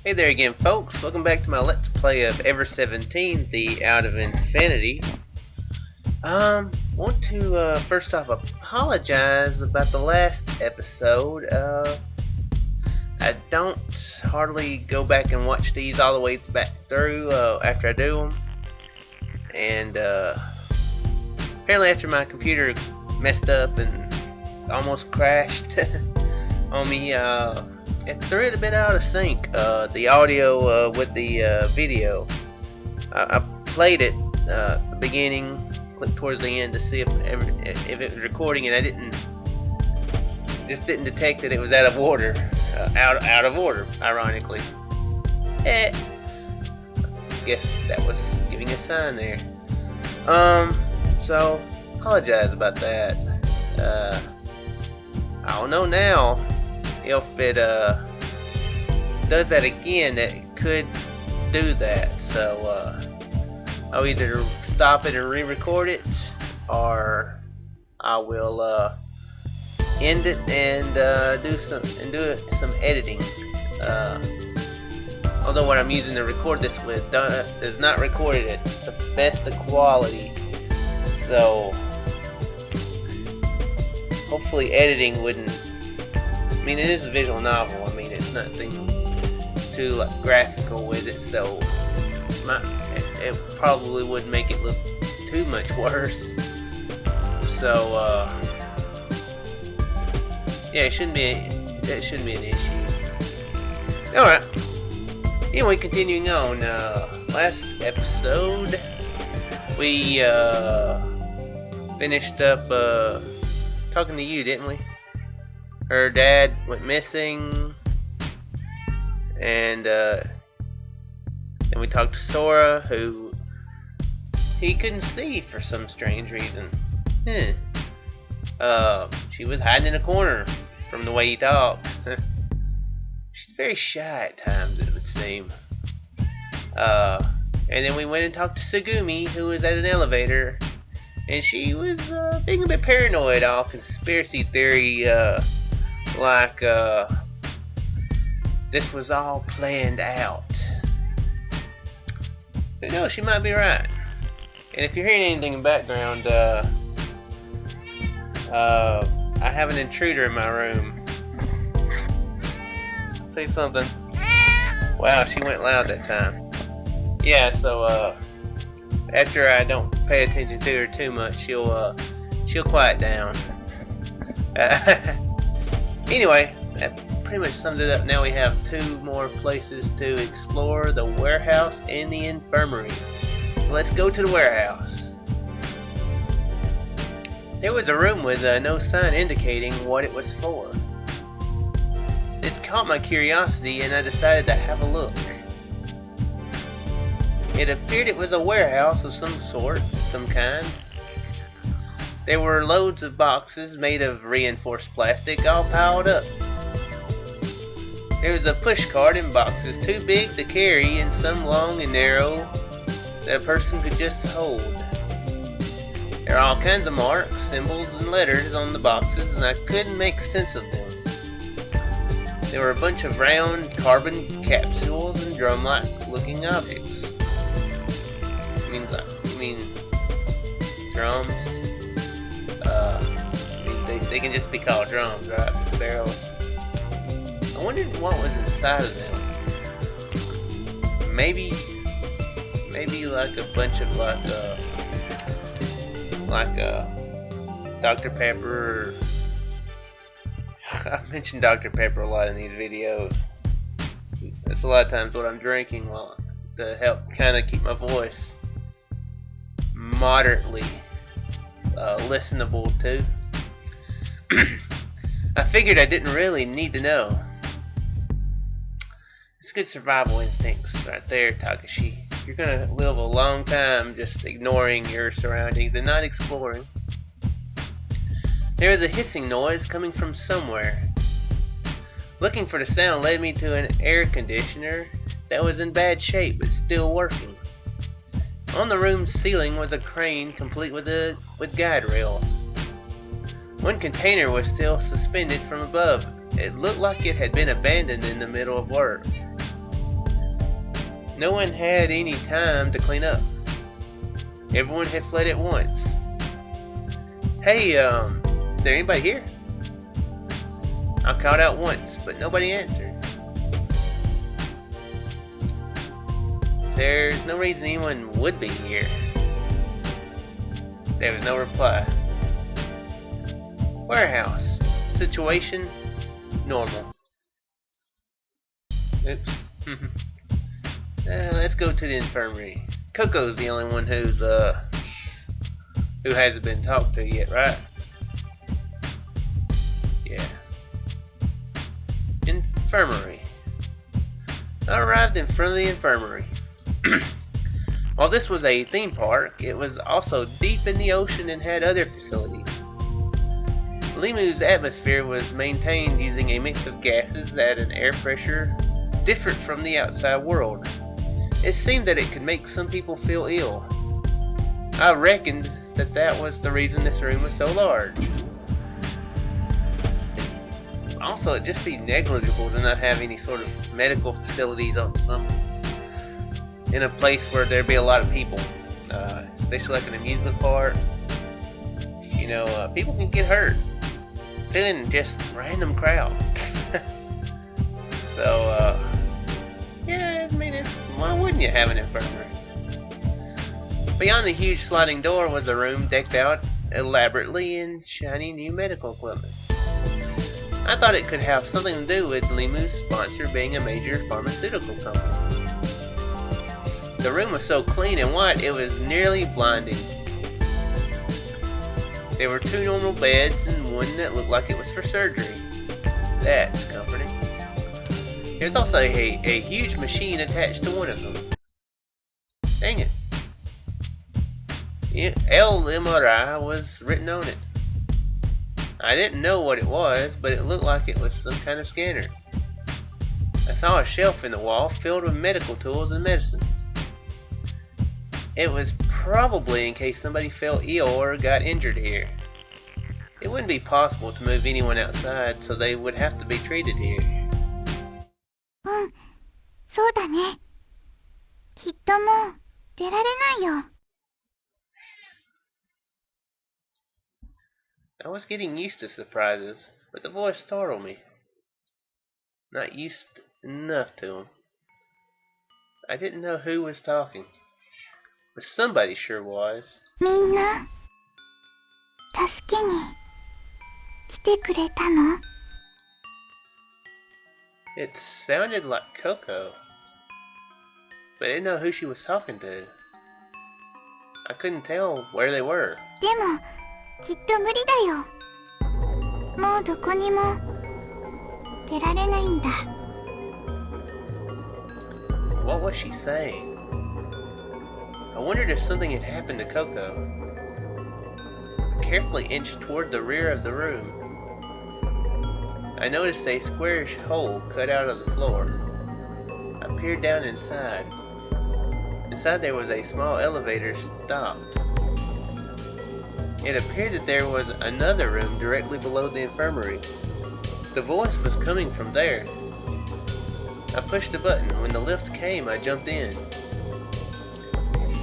Hey there again, folks. Welcome back to my Let's Play of Ever17, the Out of Infinity. Want to first off apologize about the last episode. I don't hardly go back and watch these all the way back through after I do them. And apparently after my computer messed up and almost crashed on me, it threw it a bit out of sync, the audio with the video. I played it the beginning, clicked towards the end to see if it was recording, and I didn't detect that it was out of order, out of order, ironically. Guess that was giving a sign there. So apologize about that. I don't know now if it does that again. It could do that, so I'll either stop it and re-record it, or I will end it and do some editing. Although what I'm using to record this with does not record it at the best of quality, so hopefully editing wouldn't. I mean, it is a visual novel. I mean, it's nothing too like graphical with it, so it probably wouldn't make it look too much worse. So yeah, it shouldn't be an issue. All right. Anyway, continuing on. Last episode we finished up talking to you, didn't we? Her dad went missing, and then we talked to Sora, who he couldn't see for some strange reason. She was hiding in a corner from the way he talked. She's very shy at times, it would seem. And then we went and talked to Tsugumi, who was at an elevator, and she was being a bit paranoid, all conspiracy theory, like this was all planned out. But no, she might be right. And if you're hearing anything in the background, I have an intruder in my room. Say something. Wow, she went loud that time. Yeah, so after I don't pay attention to her too much, she'll quiet down. Anyway, that pretty much sums it up. Now we have two more places to explore: the warehouse and the infirmary. So let's go to the warehouse. There was a room with no sign indicating what it was for. It caught my curiosity, and I decided to have a look. It appeared it was a warehouse of some sort, some kind. There were loads of boxes made of reinforced plastic, all piled up. There was a push cart and boxes too big to carry, and some long and narrow that a person could just hold. There are all kinds of marks, symbols, and letters on the boxes, and I couldn't make sense of them. There were a bunch of round carbon capsules and drum-like looking objects. I mean drums. They can just be called drums, right? Barrels. I wondered what was inside of them. Maybe like a bunch of like Dr. Pepper. I mentioned Dr. Pepper a lot in these videos. That's a lot of times what I'm drinking to help kind of keep my voice moderately listenable to. I figured I didn't really need to know. It's good survival instincts right there, Takeshi. You're gonna live a long time just ignoring your surroundings and not exploring. There was a hissing noise coming from somewhere. Looking for the sound led me to an air conditioner that was in bad shape but still working. On the room's ceiling was a crane complete with guide rails. One container was still suspended from above. It looked like it had been abandoned in the middle of work. No one had any time to clean up. Everyone had fled at once. Hey, is there anybody here? I called out once, but nobody answered. There's no reason anyone would be here. There was no reply. Warehouse. Situation, normal. Oops. Let's go to the infirmary. Coco's the only one who hasn't been talked to yet, right? Yeah. Infirmary. I arrived in front of the infirmary. While this was a theme park, it was also deep in the ocean and had other facilities. LeMU's atmosphere was maintained using a mix of gases at an air pressure different from the outside world. It seemed that it could make some people feel ill. I reckoned that was the reason this room was so large. Also, it'd just be negligible to not have any sort of medical facilities in a place where there'd be a lot of people, especially like an amusement park. You know, people can get hurt feeling just random crowd. So, yeah, I mean, why wouldn't you have an infirmary? Beyond the huge sliding door was a room decked out elaborately in shiny new medical equipment. I thought it could have something to do with LeMU's sponsor being a major pharmaceutical company. The room was so clean and white it was nearly blinding. There were 2 normal beds and one that looked like it was for surgery. That's comforting. There's also a huge machine attached to one of them. Dang it. LMRI was written on it. I didn't know what it was, but it looked like it was some kind of scanner. I saw a shelf in the wall filled with medical tools and medicine. It was probably in case somebody fell ill or got injured here. It wouldn't be possible to move anyone outside, so they would have to be treated here. そうだね。きっともう出られないよ。I was getting used to surprises, but the voice startled me. Not used enough to them. I didn't know who was talking, but somebody sure was. みんな、助けに来てくれたの? It sounded like Coco, but I didn't know who she was talking to. I couldn't tell where they were. でも、きっと無理だよ。もうどこにも出られないんだ。What was she saying? I wondered if something had happened to Coco. I carefully inched toward the rear of the room. I noticed a squarish hole cut out of the floor. I peered down inside. Inside there was a small elevator stopped. It appeared that there was another room directly below the infirmary. The voice was coming from there. I pushed the button. When the lift came, I jumped in.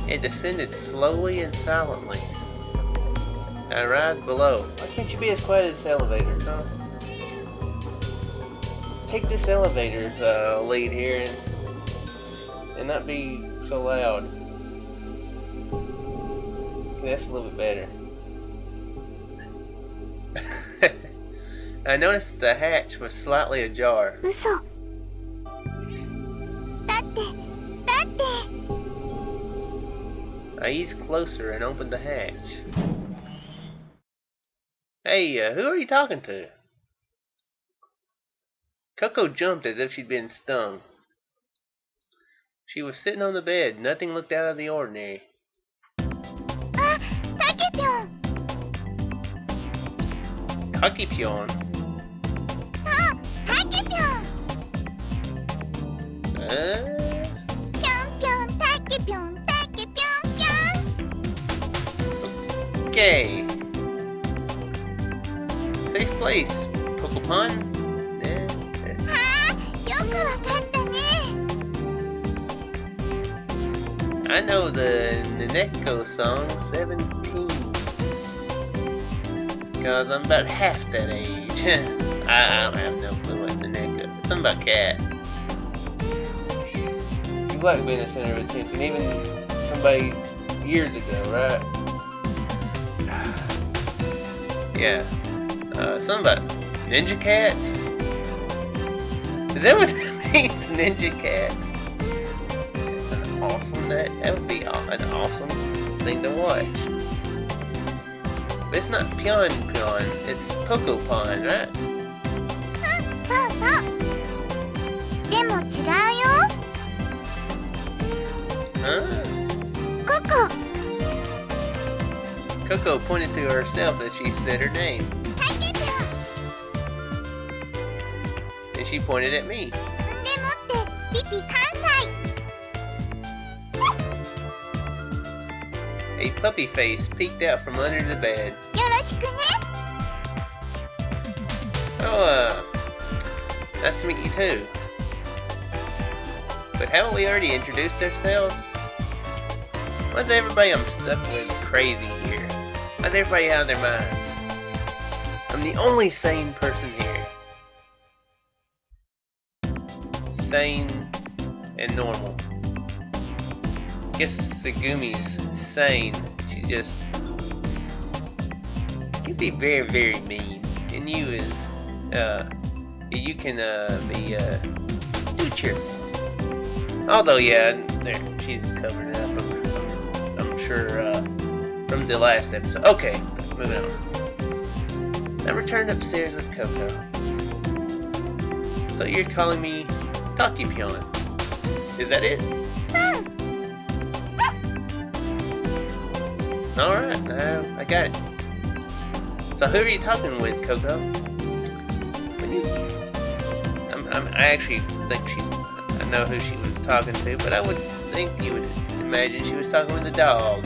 It descended slowly and silently. I arrived below. Why can't you be as quiet as this elevator, huh? Take this elevator's lead here and not be so loud. Okay, that's a little bit better. I noticed the hatch was slightly ajar. 嘘。だって。 I eased closer and opened the hatch. Hey, who are you talking to? Coco jumped as if she'd been stung. She was sitting on the bed. Nothing looked out of the ordinary. Ah, Takepyon! Takepyon? Ah, Takepyon! Pyon, Takepyon, Takepyon, pyon! Okay. Safe place, Pokemon. よくわかったね。I know the Naneko song 17. Because I'm about half that age. I don't have no clue what Naneko. Something about cat. You like being the center of attention, even somebody years ago, right? Yeah. Something about ninja cats? Is that what that means? Ninja cats? That's awesome. That would be an awesome thing to watch. But it's not Pion Pion, it's Poco Pon, right? そうそう。でも違うよ。Huh? Coco. Coco pointed to herself as she said her name. Takeshi. And she pointed at me. でもってピピ3歳。A puppy face peeked out from under the bed. よろしくね。Oh, nice to meet you too. But haven't we already introduced ourselves? Why's everybody I'm stuck with crazy here? Why's everybody out of their minds? I'm the only sane person here. Sane and normal. Guess Segumi's sane. She just can be very, very mean. And you is, you can be too cheerful. Although, yeah, there, she's covering it up. I'm sure from the last episode. Okay, moving on. I returned upstairs with Coco. So you're calling me Takipion? Is that it? Alright, now I got it. So who are you talking with, Coco? I actually think I know who she was talking to, but I would think you would imagine she was talking with a dog.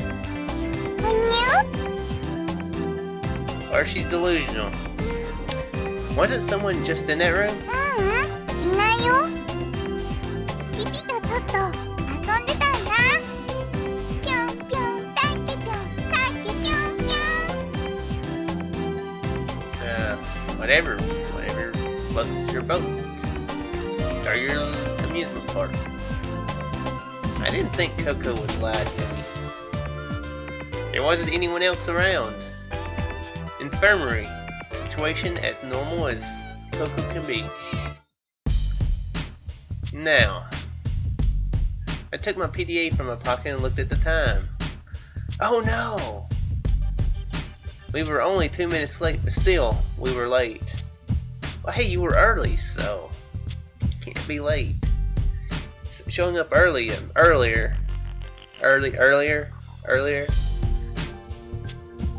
Or she's delusional. Wasn't someone just in that room? いないよ。ピピとちょっと遊んでたんだ。ぴょんぴょん、タケぴょん、タケぴょんぴょん。Whatever floats your boat. Or your amusement park. I didn't think Coco would lie to me. There wasn't anyone else around. Infirmary. Situation as normal as Coco can be. Now, I took my PDA from my pocket and looked at the time. Oh no! We were only 2 minutes late, but still, we were late. Well, hey, you were early, so you can't be late. Showing up earlier.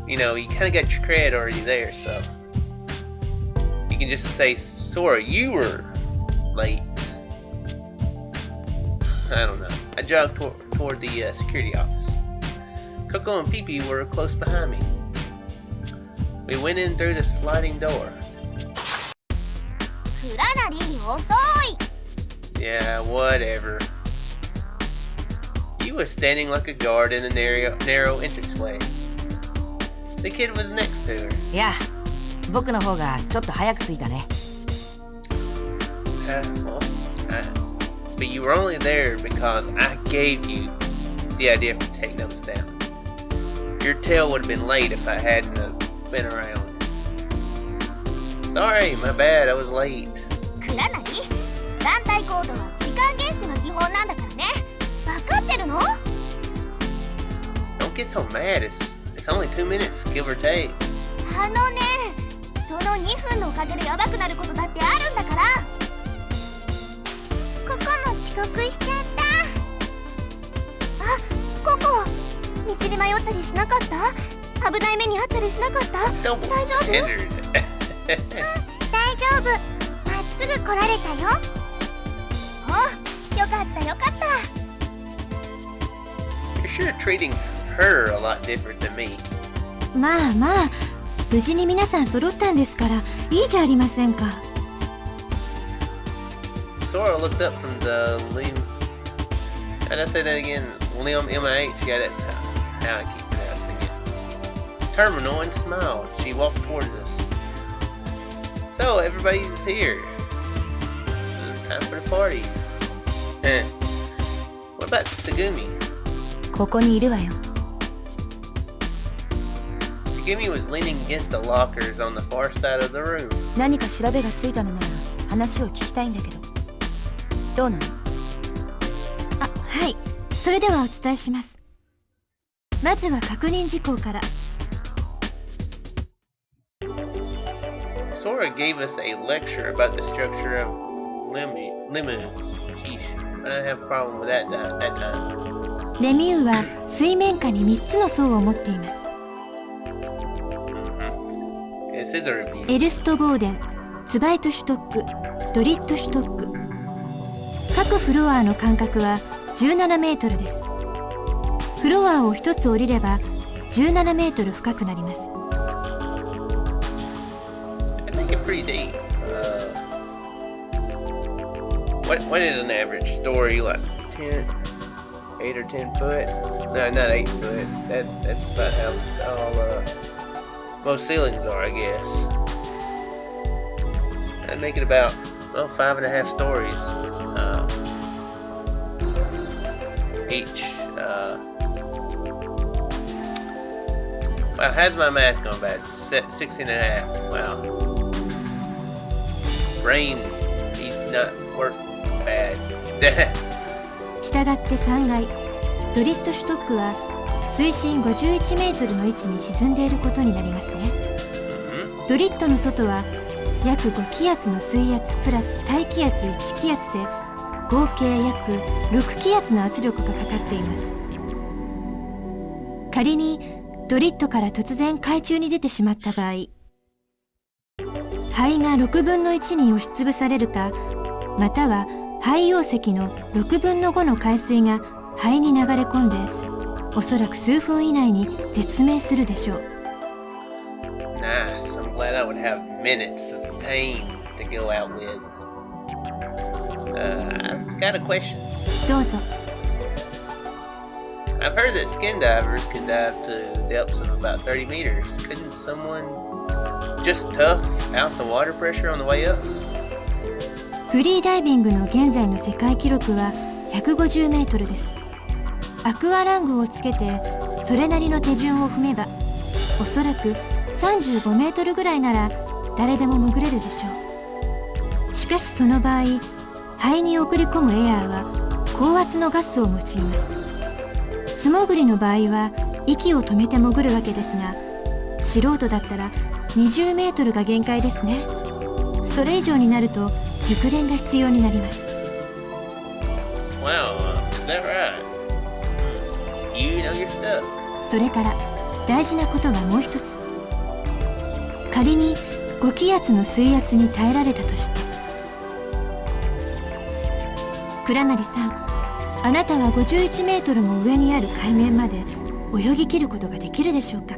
You know, you kind of got your cred already there, so you can just say, Sora, you were late. I don't know. I jogged toward the security office. Coco and Pee-Pee were close behind me. We went in through the sliding door. Yeah, whatever. You were standing like a guard in a narrow entranceway. The kid was next to her. Yeah, 僕の方がちょっと早く着いたね。But you were only there because I gave you the idea to take notes down. Your tail would have been late if I hadn't been around. Sorry, my bad, I was late. くらなり、団体行動は時間厳守が基本なんだからね。分かってるの？ Don't get so mad, it's only 2 minutes, give or take. あのね、その2分のおかげでヤバくなることだってあるんだから。ココも遅刻しちゃった。あ、ココ、道に迷ったりしなかった？危ない目にあったりしなかった？大丈夫？大丈夫。まっすぐ来られたよ。お、よかったよかった。You're sure treating her a lot different than me. まあまあ、無事に皆さん揃ったんですからいいじゃありませんか。Sora looked up from the How'd I say that again? Lim, M-I-H? Yeah, that's how I keep pronouncing it. Terminal and smiled. She walked towards us. So, everybody's here. It's time for the party. What about Tsugumi? ここにいるわよ。Tsugumi was leaning against the lockers on the far side of the room. 何か調べがついたのなら話を聞きたいんだけど。どうなの？あ、はい。それではお伝えします。まずは確認事項から。Sora gave us a lecture about the structure of LeMU. Sheesh, I don't have a problem with that time. レミューは水面下に3つの層を持っています。エルストボーデン、ツバイトシュトック、ドリットシュトック。各フロアの間隔は17メートルです。フロアを1つ降りれば17メートル深くなります。Pretty deep. What is an average story? Like 10, 8 or 10 foot? No, not 8 foot. That's about how tall most ceilings are, I guess. That'd make it about 5.5 stories each. Wow, how's my math going bad? 16.5. Wow. Brain needs not work bad. したがって3階、ドリットシュトックは水深51メートルの位置に沈んでいることになりますね。ドリットの外は約5気圧の水圧プラス大気圧1気圧で合計約6気圧の圧力がかかっています。仮にドリットから突然海中に出てしまった場合、肺が6分の1に押しつぶされるか、または肺溶石の6分の5の海水が肺に流れ込んで、おそらく数分以内に絶命するでしょう。Nice. I'm glad I would have minutes of pain to go out with. I've got a question. どうぞ。I've heard that skin divers can dive to depths of about 30 meters. Couldn't someone just tough out the water pressure on the way up? フリーダイビングの現在の世界記録は150メートルです。アクアラングをつけてそれなりの手順を踏めば、おそらく35メートルぐらいなら誰でも潜れるでしょう。しかしその場合、肺に送り込むエアーは高圧のガスを用います。素潜りの場合は息を止めて潜るわけですが、素人だったら20メートルが限界ですね。それ以上になると熟練が必要になります。Wow, is that right? You know your stuff. それから大事なことがもう一つ。仮に5気圧の水圧に耐えられたとして、倉成さん、あなたは51メートルも上にある海面まで泳ぎ切ることができるでしょうか。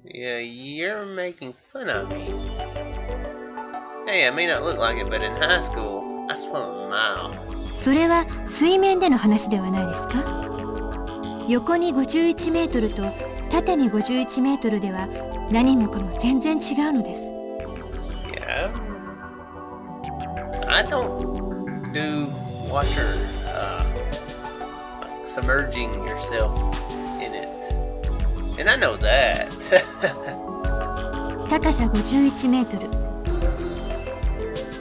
Yeah, you're making fun of me. Hey, I may not look like it, but in high school, I swam a mile. それは水面での話ではないですか。横に51メートルと縦に51メートルでは何もかも全然違うのです。Yeah, I don't do water, submerging yourself in it, and I know that. 高さ51メートル、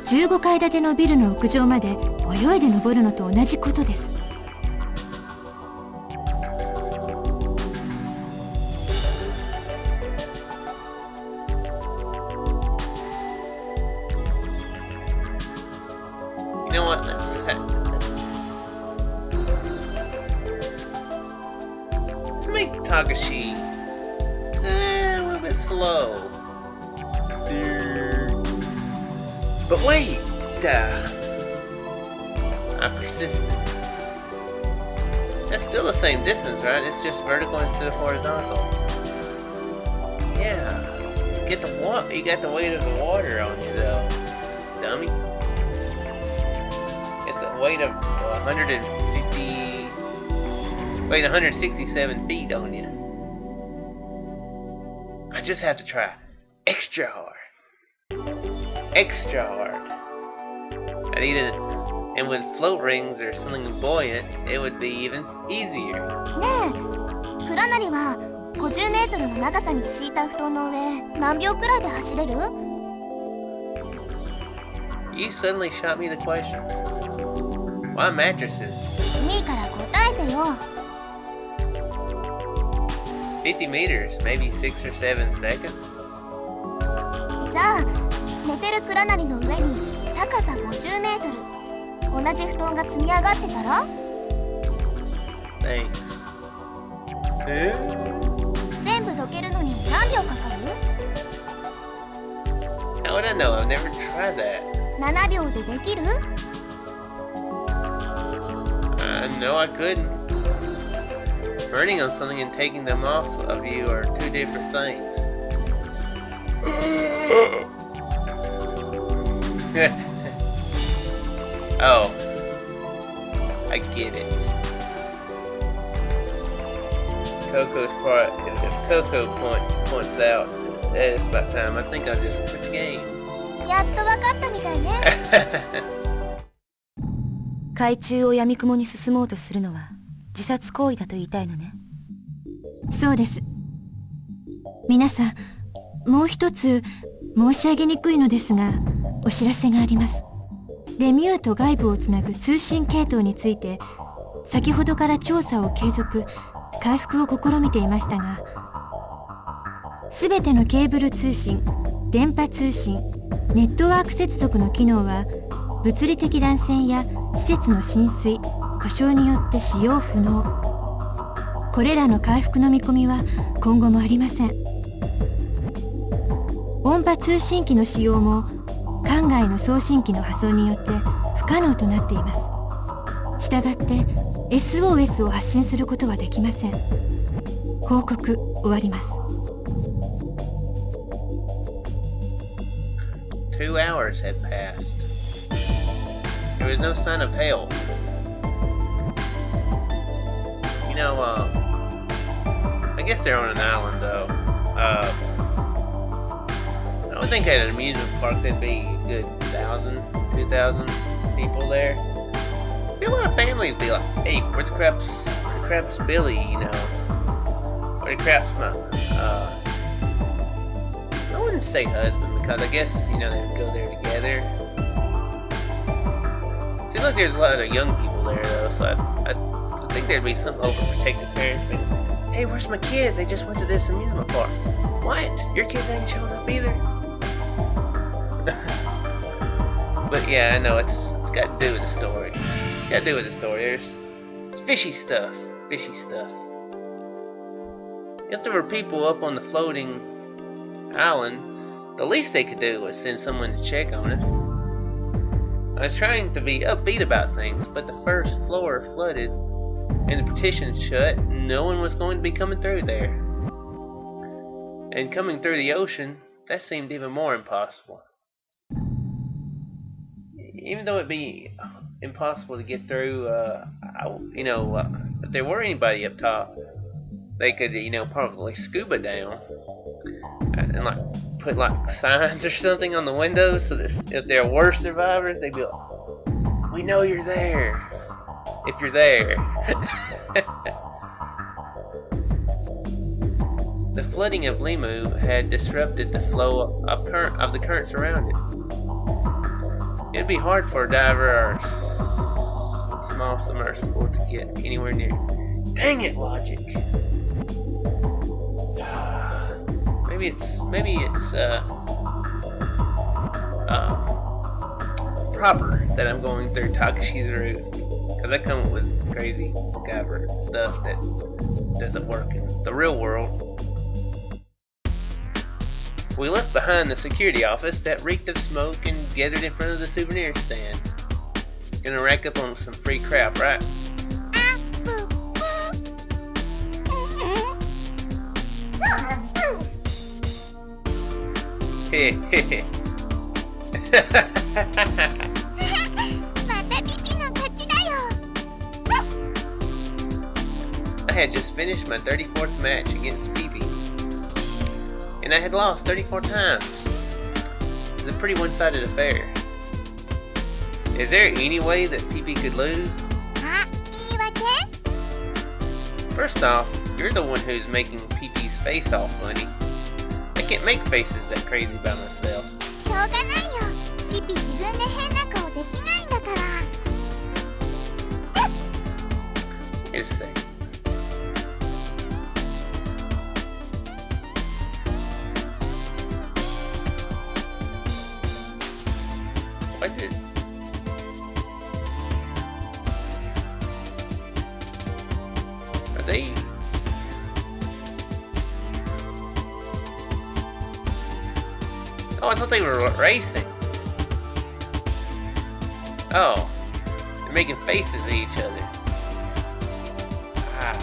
15階建てのビルの屋上まで泳いで登るのと同じことです。You know what? Let's make Takeshi a little bit slow. But wait! I persisted. That's still the same distance, right? It's just vertical instead of horizontal. Yeah. Get the water. You got the weight of the water on you, though, dummy. Get the weight of 167 feet on you. I just have to try extra hard. Extra hard. I need it, and with float rings or something buoyant, it would be even easier. ねえ、クラナリは50メートルの長さに敷いた布団の上、何秒くらいで走れる？ You suddenly shot me the question. Why mattresses? いいから答えてよ。50 meters, maybe 6 or 7 seconds. じゃあ、寝てるクラナリの上に高さ50メートル、同じ布団が積み上がってたら？ Thanks. 全部どけるのに何秒かかる？ How would I know? I've never tried that. 7秒でできる？ No, I couldn't. Burning on something and taking them off of you are two different things. Oh, I get it. Coco's part. If Coco points out that it's about time, I think I'll just quit the game. やっとわかったみたいね。海中を闇雲に進もうとするのは自殺行為だと言いたいのね。そうです。皆さん、もう一つ申し上げにくいのですが、お知らせがあります。レミューと外部をつなぐ通信系統について、先ほどから調査を継続、回復を試みていましたが、すべてのケーブル通信、電波通信、ネットワーク接続の機能は、物理的断線や施設の浸水、故障によって使用不能。これらの回復の見込みは今後もありません。音波通信機の使用も管外の送信機の破損によって不可能となっています。したがって SOS を発信することはできません。報告終わります。2 hours had passed. There was no sign of help. You know, I guess they're on an island though. I would think at an amusement park there'd be a good 1,000, 2,000 people there. There'd be a lot of families be like, hey, where's the crap's Billy, you know? Where the crap's mama? I wouldn't say husband because I guess, you know, they'd go there together. Seems like there's a lot of young people there though, so I think there'd be some overprotective parents being, hey, where's my kids? They just went to this amusement park. What? Your kids ain't showing up either? But yeah, I know it's got to do with the story. It's got to do with the story. It's fishy stuff. Fishy stuff. If there were people up on the floating island, the least they could do was send someone to check on us. I was trying to be upbeat about things, but the first floor flooded and the partitions shut, and no one was going to be coming through there. And coming through the ocean, that seemed even more impossible. Even though it'd be impossible to get through, if there were anybody up top, they could, probably scuba down and like put like signs or something on the windows so that if there were survivors, they'd be like, "We know you're there. If you're there." The flooding of LeMU had disrupted the flow of the currents around it. It'd be hard for a diver or small submersible to get anywhere near. Dang it, logic. Maybe it's proper that I'm going through Takeshi's route, because I come up with crazy MacGyver stuff that doesn't work in the real world. We left behind the security office that reeked of smoke and gathered in front of the souvenir stand. Gonna rack up on some free crap, right? Hehehe. またピピの勝ちだよ。had just finished my 34th match against Pee-Pee, and I had lost 34 times. It's a pretty one-sided affair. Is there any way that Pee-Pee could lose? First off, you're the one who's making Pee-Pee's face all funny. I can't make faces that crazy by myself. Wait a second. What did... Are they... Oh, I thought they were racing. Oh. They're making faces at each other. Ah.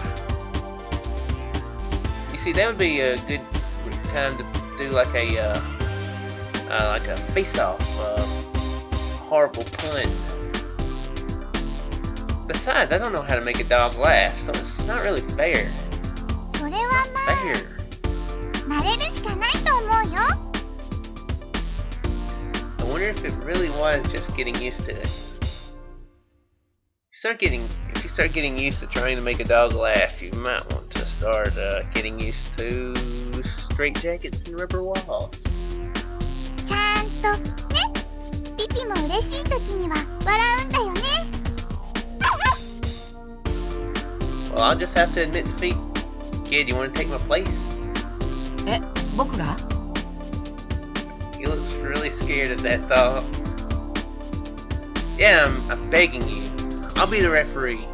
You see, that would be a good time to do like a face-off, horrible pun. Besides, I don't know how to make a dog laugh, so it's not really fair. Not fair. I wonder if it really was just getting used to it. If you start getting used to trying to make a dog laugh, you might want to start getting used to straight jackets and rubber walls. Well, I'll just have to admit defeat. Kid, you want to take my place? He looks really scared at that thought. Yeah, I'm begging you. I'll be the referee.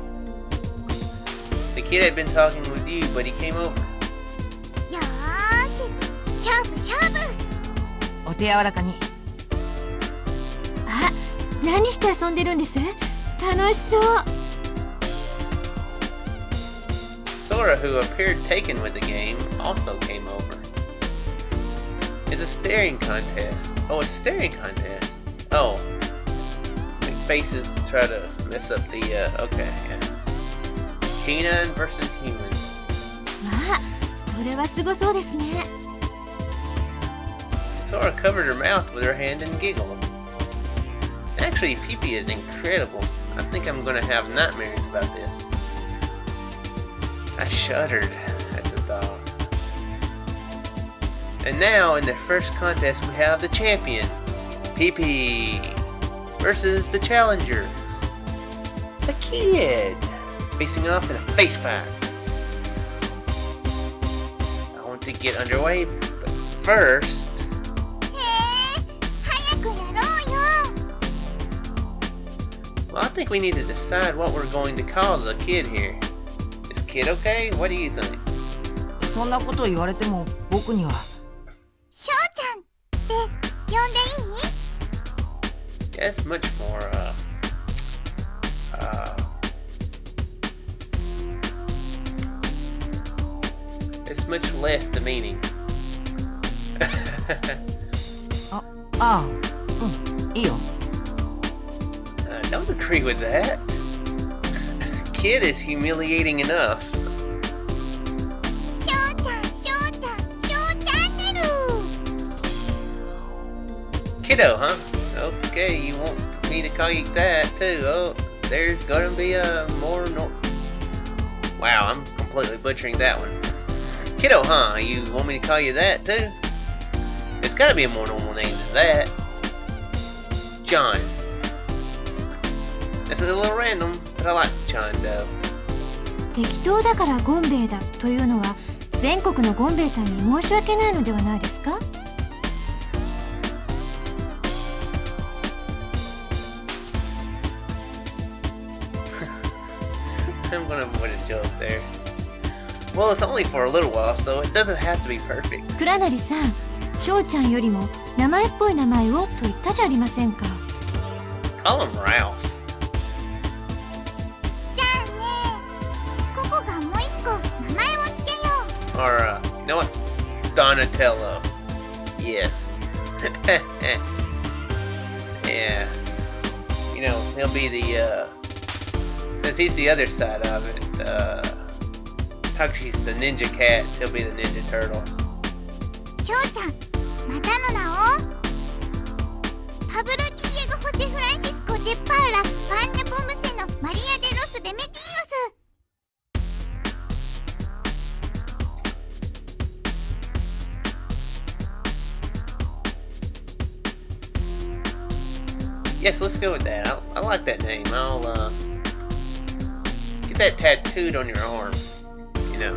The kid had been talking with you, but he came over. Sora, who appeared taken with the game, also came over. It's a staring contest. Oh, a staring contest. Oh. Make faces to try to mess up the, okay, yeah. Canine versus human. Sora covered her mouth with her hand and giggled. Actually, Pee-Pee is incredible. I think I'm gonna have nightmares about this. I shuddered at the thought. And now, in the first contest, we have the champion, Pee-Pee, versus the challenger, the kid, facing off in a face fight. I want to get underway, but first... Well, I think we need to decide what we're going to call the kid here. Is kid okay? What do you think? Yeah, it's much more, it's much less demeaning. I don't agree with that. Kid is humiliating enough. Kiddo, huh? Okay, you want me to call you that too. Oh, there's gonna be a more Wow, I'm completely butchering that one. Kiddo, huh? You want me to call you that too? There's gotta be a more normal name than that. John. That's a little random, but I like John though. 適当だからゴンベイだというのは全国のゴンベイさんに申し訳ないのではないですか? I'm gonna avoid a joke there. Well, it's only for a little while, so it doesn't have to be perfect. 倉成さん、翔ちゃんよりも名前っぽい名前をと言ったじゃありませんか。Call him Ralph. Or, you know what? Donatello. Yes. Yeah. You know, he'll be the, since he's the other side of it, Takeshi's the ninja cat. He'll be the ninja turtle. 翔ちゃん、またの名を。パブロ・ディエゴ・ホセ・フランシスコ・デ・パーラ・パンヌ・ポムセのマリア・デ・ロス・デメティオス。Yes, let's go with that. I like that name. I'll get that tattooed on your arm. You know.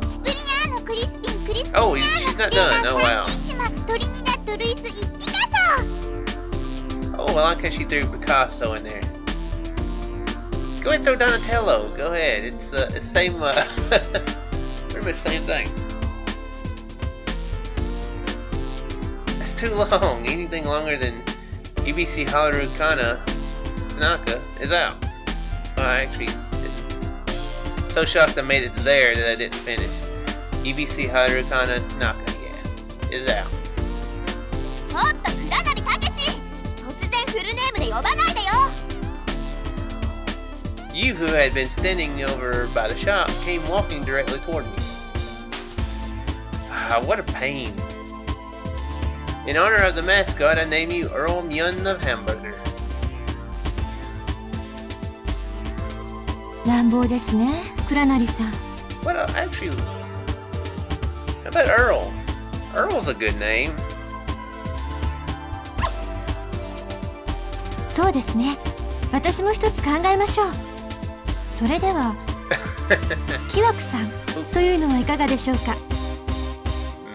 スプリアーノ・クリスピン・クリスピン Oh, she's not done. Oh, wow. トリニダッド・ルイス・イ・ピカソ。 Oh, I like how she threw Picasso in there. Go ahead and throw Donatello. Go ahead. It's the same, pretty much the same thing. That's too long. Anything longer than EBC Harukana Tanaka is out. Well, I actually didn't. So shocked I made it there that I didn't finish. EBC Harukana Tanaka, yeah, is out. ちょっと倉成武史、突然フルネームで呼ばないでよ。 You, who had been standing over by the shop, came walking directly toward me. Ah, what a pain. In honor of the mascot, I name you Earl Myun of Hamburger. 乱暴ですね、倉成さん。 What actually, how about Earl? Earl's a good name. そうですね。私も一つ考えましょう。それでは、キワクさんというのはいかがでしょうか。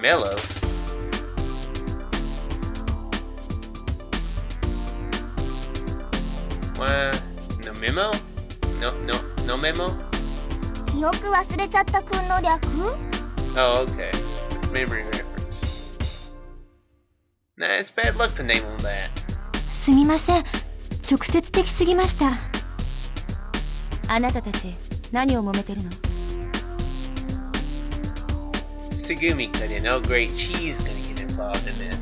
Mellow. Why? No memo? No memo? 記憶忘れちゃったくんの略？ Oh, okay. Memory reference. Nah, it's bad luck to name on that. すみません。直接的すぎました。あなたたち、何を揉めてるの？ Tsugumi cut in. Oh, great. She's gonna get involved in this.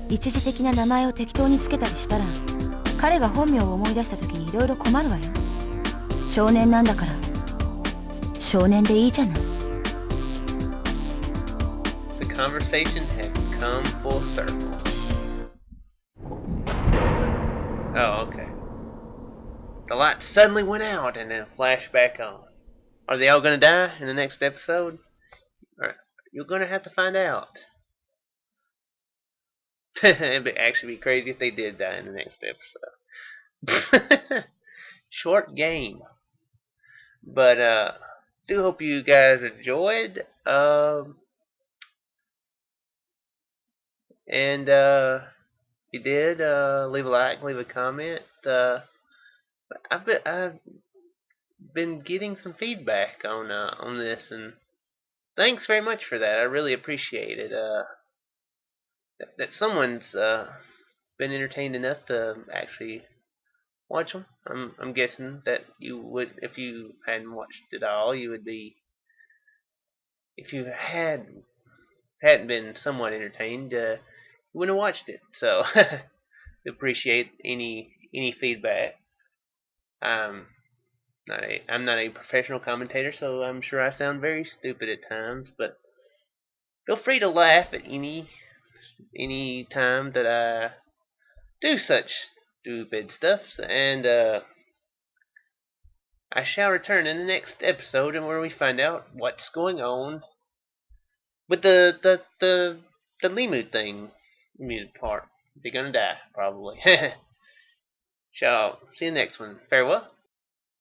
一時的な名前を適当につけたりしたら、彼が本名を思い出した時にいろいろ困るわよ。少年なんだから、少年でいいじゃない。The conversation had come full circle. Oh, okay. The light suddenly went out and then flashed back on. Are they all gonna die in the next episode? Or you're gonna have to find out. It'd actually be crazy if they did die in the next episode. Short game. But do hope you guys enjoyed. And if you did, leave a like, leave a comment. I've been getting some feedback on this, and thanks very much for that. I really appreciate it. That someone's been entertained enough to actually watch them. I'm guessing that you would, if you hadn't watched it all, you would be. If you hadn't been somewhat entertained, you wouldn't have watched it. So appreciate any feedback. I'm not a professional commentator, so I'm sure I sound very stupid at times, but feel free to laugh at any time that I do such stupid stuff, and I shall return in the next episode, and where we find out what's going on with the LeMU thing, LeMU part. They're gonna die probably. Shall see you next one. Farewell.